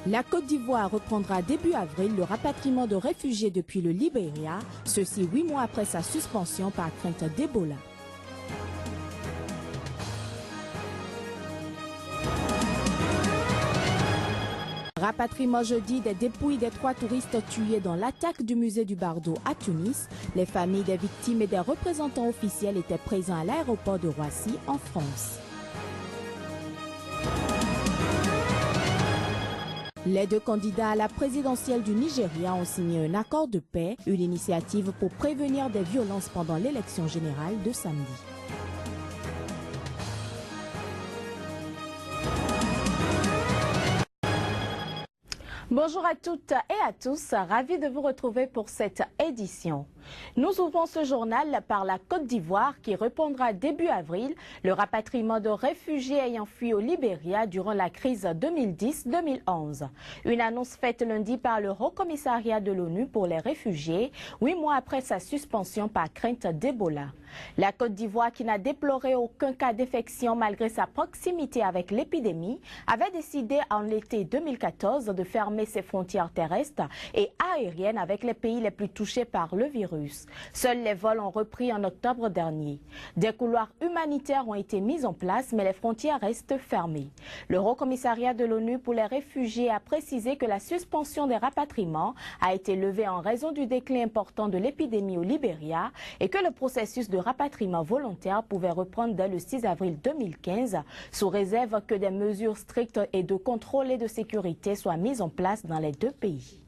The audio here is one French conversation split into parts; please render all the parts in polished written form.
La Côte d'Ivoire reprendra début avril le rapatriement de réfugiés depuis le Libéria, ceci 8 mois après sa suspension par crainte d'Ebola. Rapatriement jeudi des dépouilles des 3 touristes tués dans l'attaque du musée du Bardo à Tunis. Les familles des victimes et des représentants officiels étaient présents à l'aéroport de Roissy en France. Les 2 candidats à la présidentielle du Nigeria ont signé un accord de paix, une initiative pour prévenir des violences pendant l'élection générale de samedi. Bonjour à toutes et à tous, ravi de vous retrouver pour cette édition. Nous ouvrons ce journal par la Côte d'Ivoire qui répondra début avril le rapatriement de réfugiés ayant fui au Libéria durant la crise 2010-2011. Une annonce faite lundi par le Haut Commissariat de l'ONU pour les réfugiés, 8 mois après sa suspension par crainte d'Ebola. La Côte d'Ivoire, qui n'a déploré aucun cas d'infection malgré sa proximité avec l'épidémie, avait décidé en l'été 2014 de fermer ses frontières terrestres et aériennes avec les pays les plus touchés par le virus. Seuls les vols ont repris en octobre dernier. Des couloirs humanitaires ont été mis en place, mais les frontières restent fermées. Le Haut Commissariat de l'ONU pour les réfugiés a précisé que la suspension des rapatriements a été levée en raison du déclin important de l'épidémie au Libéria et que le processus de rapatriement volontaire pouvait reprendre dès le 6 avril 2015, sous réserve que des mesures strictes et de contrôle et de sécurité soient mises en place dans les 2 pays.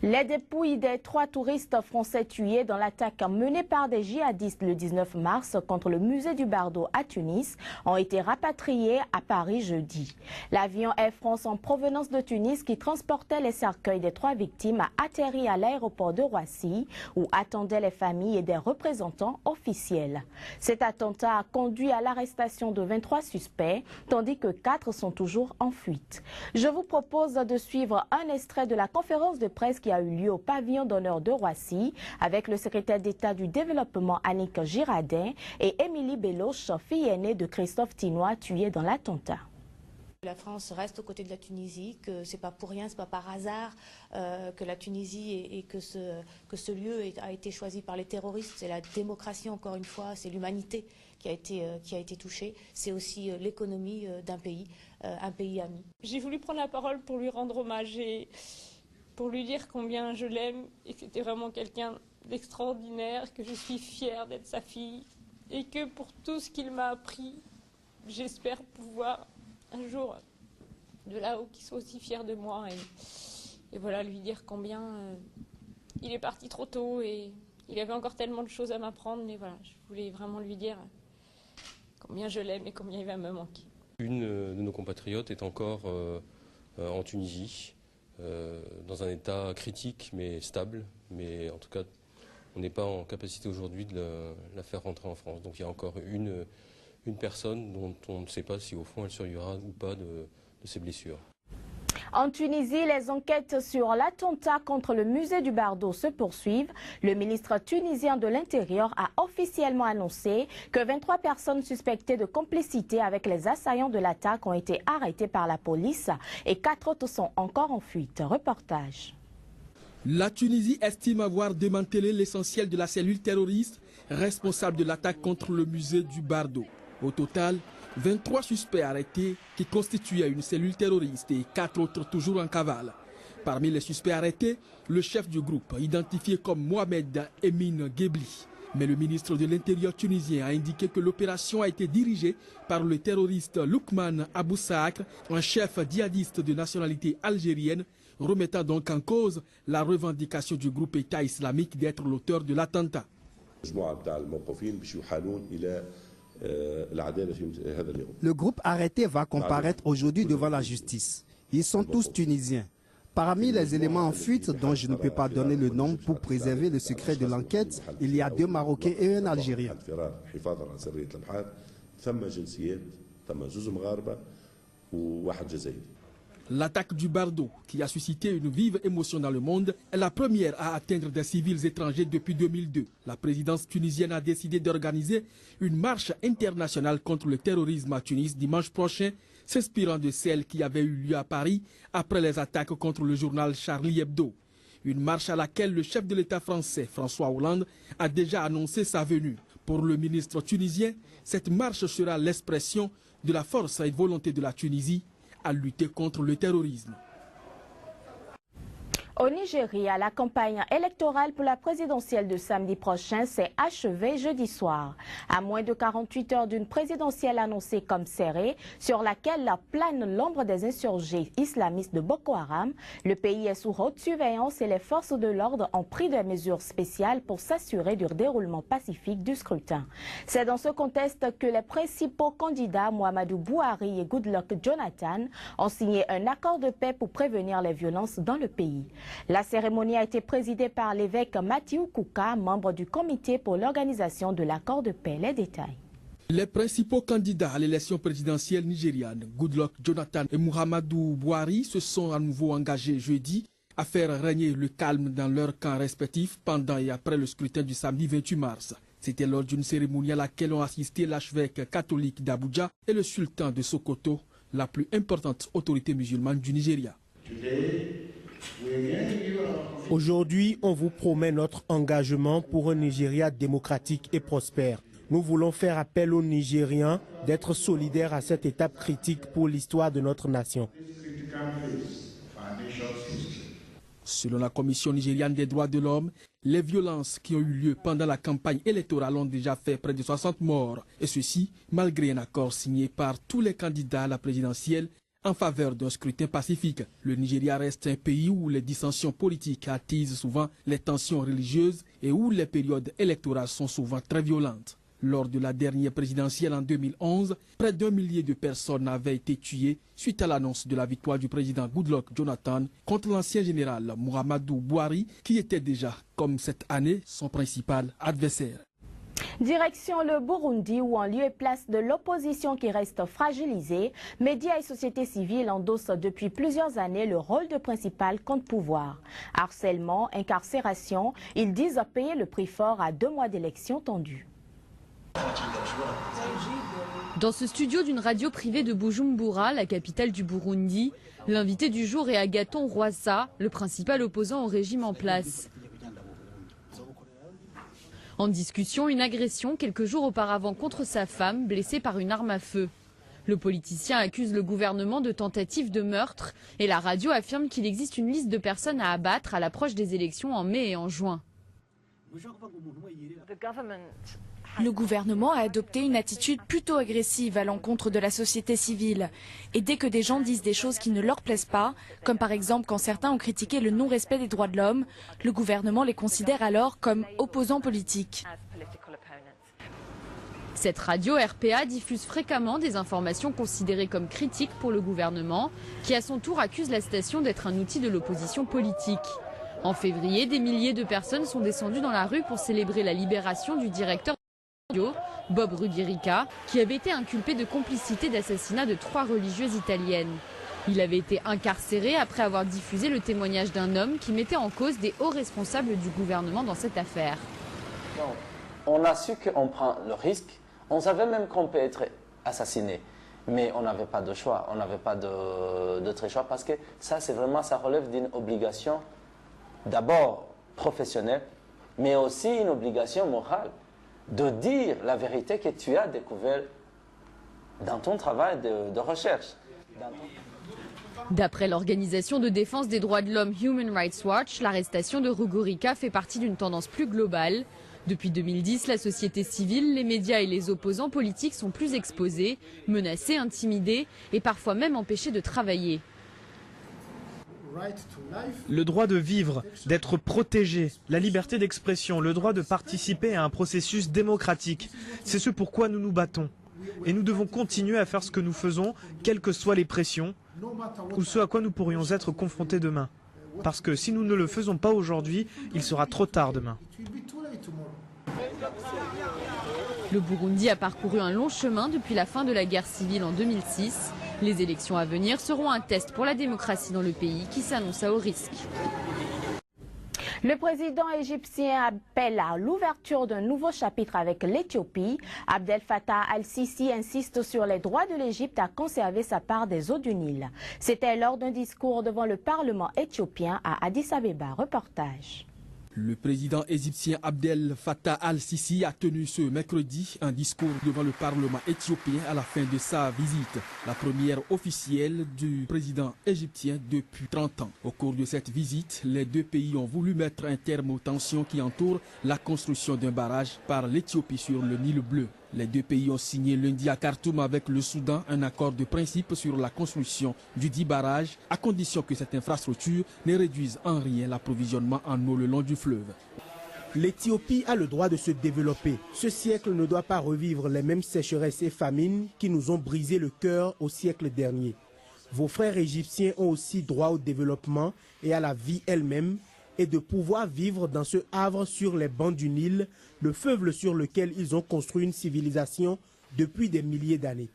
Les dépouilles des 3 touristes français tués dans l'attaque menée par des djihadistes le 19 mars contre le musée du Bardo à Tunis ont été rapatriées à Paris jeudi. L'avion Air France en provenance de Tunis qui transportait les cercueils des 3 victimes a atterri à l'aéroport de Roissy où attendaient les familles et des représentants officiels. Cet attentat a conduit à l'arrestation de 23 suspects tandis que 4 sont toujours en fuite. Je vous propose de suivre un extrait de la conférence de presse qui a eu lieu au pavillon d'honneur de Roissy avec le secrétaire d'État du développement Annick Girardin et Émilie Belloche, fille aînée de Christophe Tinois tué dans l'attentat. La France reste aux côtés de la Tunisie, que c'est pas pour rien, c'est pas par hasard que la Tunisie et que ce lieu a été choisi par les terroristes. C'est la démocratie encore une fois, c'est l'humanité qui a été touchée. C'est aussi l'économie d'un pays, un pays ami. J'ai voulu prendre la parole pour lui rendre hommage et pour lui dire combien je l'aime et que c'était vraiment quelqu'un d'extraordinaire, que je suis fière d'être sa fille et que pour tout ce qu'il m'a appris, j'espère pouvoir un jour de là-haut qu'il soit aussi fier de moi et voilà, lui dire combien il est parti trop tôt et il avait encore tellement de choses à m'apprendre, mais voilà, je voulais vraiment lui dire combien je l'aime et combien il va me manquer. Une de nos compatriotes est encore en Tunisie, dans un état critique mais stable, mais en tout cas on n'est pas en capacité aujourd'hui de la faire rentrer en France. Donc il y a encore une personne dont on ne sait pas si au fond elle survivra ou pas de ses blessures. En Tunisie, les enquêtes sur l'attentat contre le musée du Bardo se poursuivent. Le ministre tunisien de l'Intérieur a officiellement annoncé que 23 personnes suspectées de complicité avec les assaillants de l'attaque ont été arrêtées par la police et 4 autres sont encore en fuite. Reportage. La Tunisie estime avoir démantelé l'essentiel de la cellule terroriste responsable de l'attaque contre le musée du Bardo. Au total, 23 suspects arrêtés qui constituaient une cellule terroriste et 4 autres toujours en cavale. Parmi les suspects arrêtés, le chef du groupe, identifié comme Mohamed Emin Ghebli. Mais le ministre de l'Intérieur tunisien a indiqué que l'opération a été dirigée par le terroriste Loukman Abou Sakr, un chef djihadiste de nationalité algérienne, remettant donc en cause la revendication du groupe État islamique d'être l'auteur de l'attentat. Le groupe arrêté va comparaître aujourd'hui devant la justice. Ils sont tous tunisiens. Parmi les éléments en fuite, dont je ne peux pas donner le nom pour préserver le secret de l'enquête, il y a 2 Marocains et un Algérien. L'attaque du Bardo, qui a suscité une vive émotion dans le monde, est la première à atteindre des civils étrangers depuis 2002. La présidence tunisienne a décidé d'organiser une marche internationale contre le terrorisme à Tunis dimanche prochain, s'inspirant de celle qui avait eu lieu à Paris après les attaques contre le journal Charlie Hebdo. Une marche à laquelle le chef de l'État français, François Hollande, a déjà annoncé sa venue. Pour le ministre tunisien, cette marche sera l'expression de la force et volonté de la Tunisie à lutter contre le terrorisme. Au Nigeria, la campagne électorale pour la présidentielle de samedi prochain s'est achevée jeudi soir. À moins de 48 heures d'une présidentielle annoncée comme serrée, sur laquelle plane l'ombre des insurgés islamistes de Boko Haram, le pays est sous haute surveillance et les forces de l'ordre ont pris des mesures spéciales pour s'assurer du déroulement pacifique du scrutin. C'est dans ce contexte que les principaux candidats Muhammadu Buhari et Goodluck Jonathan ont signé un accord de paix pour prévenir les violences dans le pays. La cérémonie a été présidée par l'évêque Matthew Kuka, membre du comité pour l'organisation de l'accord de paix. Les détails. Les principaux candidats à l'élection présidentielle nigériane, Goodluck Jonathan et Muhammadu Buhari, se sont à nouveau engagés jeudi à faire régner le calme dans leurs camps respectifs pendant et après le scrutin du samedi 28 mars. C'était lors d'une cérémonie à laquelle ont assisté l'archevêque catholique d'Abuja et le sultan de Sokoto, la plus importante autorité musulmane du Nigeria. Aujourd'hui, on vous promet notre engagement pour un Nigeria démocratique et prospère. Nous voulons faire appel aux Nigériens d'être solidaires à cette étape critique pour l'histoire de notre nation. Selon la Commission nigériane des droits de l'homme, les violences qui ont eu lieu pendant la campagne électorale ont déjà fait près de 60 morts. Et ceci, malgré un accord signé par tous les candidats à la présidentielle en faveur d'un scrutin pacifique. Le Nigeria reste un pays où les dissensions politiques attisent souvent les tensions religieuses et où les périodes électorales sont souvent très violentes. Lors de la dernière présidentielle en 2011, près d'1 millier de personnes avaient été tuées suite à l'annonce de la victoire du président Goodluck Jonathan contre l'ancien général Muhammadu Buhari, qui était déjà, comme cette année, son principal adversaire. Direction le Burundi, où en lieu et place de l'opposition qui reste fragilisée, médias et société civile endossent depuis plusieurs années le rôle de principal contre-pouvoir. Harcèlement, incarcération, ils disent payer le prix fort à 2 mois d'élections tendues. Dans ce studio d'une radio privée de Bujumbura, la capitale du Burundi, l'invité du jour est Agathon Rwasa, le principal opposant au régime en place. En discussion, une agression quelques jours auparavant contre sa femme, blessée par une arme à feu. Le politicien accuse le gouvernement de tentative de meurtre et la radio affirme qu'il existe une liste de personnes à abattre à l'approche des élections en mai et en juin. Le gouvernement a adopté une attitude plutôt agressive à l'encontre de la société civile. Et dès que des gens disent des choses qui ne leur plaisent pas, comme par exemple quand certains ont critiqué le non-respect des droits de l'homme, le gouvernement les considère alors comme opposants politiques. Cette radio RPA diffuse fréquemment des informations considérées comme critiques pour le gouvernement, qui à son tour accuse la station d'être un outil de l'opposition politique. En février, des milliers de personnes sont descendues dans la rue pour célébrer la libération du directeur de la radio, Bob Ruggierica, qui avait été inculpé de complicité d'assassinat de 3 religieuses italiennes. Il avait été incarcéré après avoir diffusé le témoignage d'un homme qui mettait en cause des hauts responsables du gouvernement dans cette affaire. On a su qu'on prend le risque, on savait même qu'on peut être assassiné. Mais on n'avait pas de choix, on n'avait pas d'autre choix parce que ça, ça relève d'une obligation d'abord professionnelle, mais aussi une obligation morale de dire la vérité que tu as découvert dans ton travail de recherche. D'après l'organisation de défense des droits de l'homme Human Rights Watch, l'arrestation de Ruggierica fait partie d'une tendance plus globale. Depuis 2010, la société civile, les médias et les opposants politiques sont plus exposés, menacés, intimidés et parfois même empêchés de travailler. Le droit de vivre, d'être protégé, la liberté d'expression, le droit de participer à un processus démocratique, c'est ce pourquoi nous nous battons. Et nous devons continuer à faire ce que nous faisons, quelles que soient les pressions, ou ce à quoi nous pourrions être confrontés demain. Parce que si nous ne le faisons pas aujourd'hui, il sera trop tard demain. Le Burundi a parcouru un long chemin depuis la fin de la guerre civile en 2006. Les élections à venir seront un test pour la démocratie dans le pays qui s'annonce à haut risque. Le président égyptien appelle à l'ouverture d'un nouveau chapitre avec l'Éthiopie. Abdel Fattah al-Sisi insiste sur les droits de l'Égypte à conserver sa part des eaux du Nil. C'était lors d'un discours devant le Parlement éthiopien à Addis Abeba. Reportage. Le président égyptien Abdel Fattah al-Sisi a tenu ce mercredi un discours devant le Parlement éthiopien à la fin de sa visite, la première officielle du président égyptien depuis 30 ans. Au cours de cette visite, les deux pays ont voulu mettre un terme aux tensions qui entourent la construction d'un barrage par l'Éthiopie sur le Nil bleu. Les deux pays ont signé lundi à Khartoum avec le Soudan un accord de principe sur la construction du dit barrage, à condition que cette infrastructure ne réduise en rien l'approvisionnement en eau le long du fleuve. L'Éthiopie a le droit de se développer. Ce siècle ne doit pas revivre les mêmes sécheresses et famines qui nous ont brisé le cœur au siècle dernier. Vos frères égyptiens ont aussi droit au développement et à la vie elle-même, et de pouvoir vivre dans ce havre sur les bancs du Nil, le fleuve sur lequel ils ont construit une civilisation depuis des milliers d'années.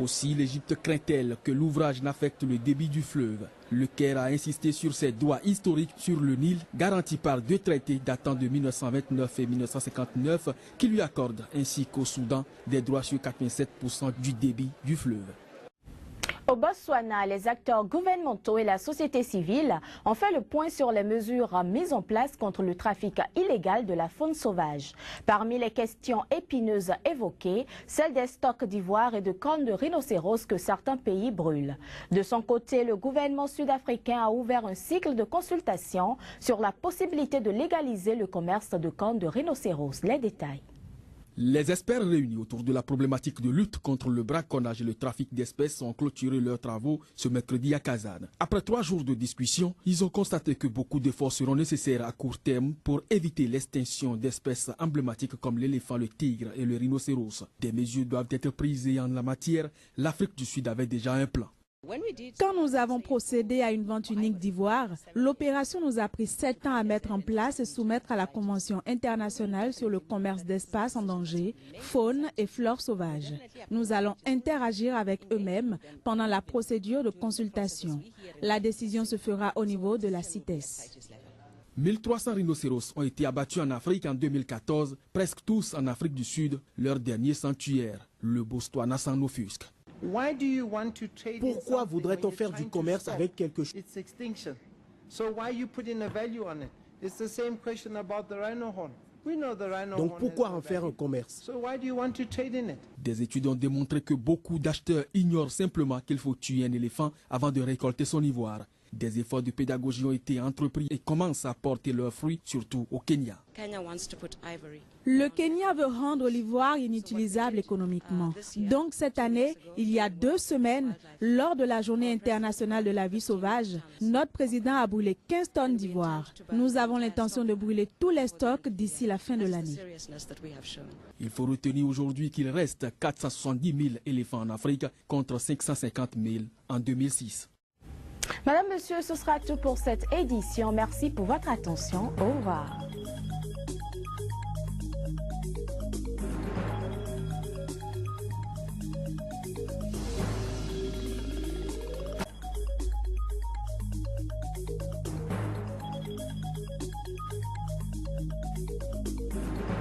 Aussi, l'Égypte craint-elle que l'ouvrage n'affecte le débit du fleuve. Le Caire a insisté sur ses droits historiques sur le Nil, garantis par deux traités datant de 1929 et 1959, qui lui accordent, ainsi qu'au Soudan, des droits sur 87% du débit du fleuve. Au Botswana, les acteurs gouvernementaux et la société civile ont fait le point sur les mesures mises en place contre le trafic illégal de la faune sauvage. Parmi les questions épineuses évoquées, celle des stocks d'ivoire et de cornes de rhinocéros que certains pays brûlent. De son côté, le gouvernement sud-africain a ouvert un cycle de consultation sur la possibilité de légaliser le commerce de cornes de rhinocéros. Les détails. Les experts réunis autour de la problématique de lutte contre le braconnage et le trafic d'espèces ont clôturé leurs travaux ce mercredi à Kazan. Après 3 jours de discussion, ils ont constaté que beaucoup d'efforts seront nécessaires à court terme pour éviter l'extinction d'espèces emblématiques comme l'éléphant, le tigre et le rhinocéros. Des mesures doivent être prises et en la matière, l'Afrique du Sud avait déjà un plan. Quand nous avons procédé à une vente unique d'ivoire, l'opération nous a pris 7 ans à mettre en place et soumettre à la Convention internationale sur le commerce d'espaces en danger, faune et flore sauvage. Nous allons interagir avec eux-mêmes pendant la procédure de consultation. La décision se fera au niveau de la CITES. 1300 rhinocéros ont été abattus en Afrique en 2014, presque tous en Afrique du Sud, leur dernier sanctuaire. Le Botswana s'en offusque. Pourquoi voudrait-on faire du commerce avec quelque chose? Donc pourquoi en faire un commerce? Des études ont démontré que beaucoup d'acheteurs ignorent simplement qu'il faut tuer un éléphant avant de récolter son ivoire. Des efforts de pédagogie ont été entrepris et commencent à porter leurs fruits, surtout au Kenya. Le Kenya veut rendre l'ivoire inutilisable économiquement. Donc cette année, il y a 2 semaines, lors de la Journée internationale de la vie sauvage, notre président a brûlé 15 tonnes d'ivoire. Nous avons l'intention de brûler tous les stocks d'ici la fin de l'année. Il faut retenir aujourd'hui qu'il reste 470 000 éléphants en Afrique contre 550 000 en 2006. Madame, Monsieur, ce sera tout pour cette édition. Merci pour votre attention. Au revoir.